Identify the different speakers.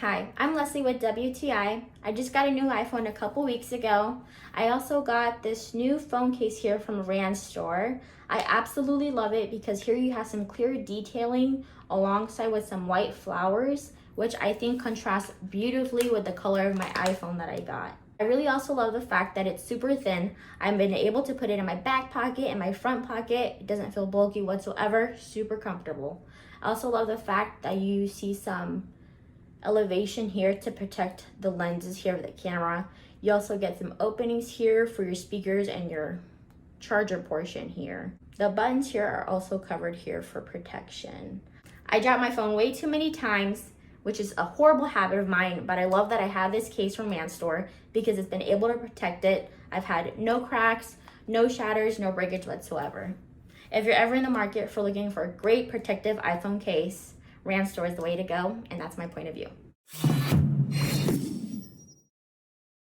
Speaker 1: Hi, I'm Leslie with WTI. I just got a new iPhone a couple weeks ago. I also got this new phone case here from RANZ store. I absolutely love it because here you have some clear detailing alongside with some white flowers, which I think contrasts beautifully with the color of my iPhone that I got. I really also love the fact that it's super thin. I've been able to put it in my back pocket and my front pocket. It doesn't feel bulky whatsoever, super comfortable. I also love the fact that you see some elevation here to protect the lenses here of the camera. You also get some openings here for your speakers and your charger portion here. The buttons here are also covered here for protection. I dropped my phone way too many times, which is a horrible habit of mine, but I love that I have this case from RANZ store because it's been able to protect it. I've had no cracks, no shatters, no breakage whatsoever. If you're ever in the market for looking for a great protective iPhone case, RANZ store is the way to go, and that's my point of view.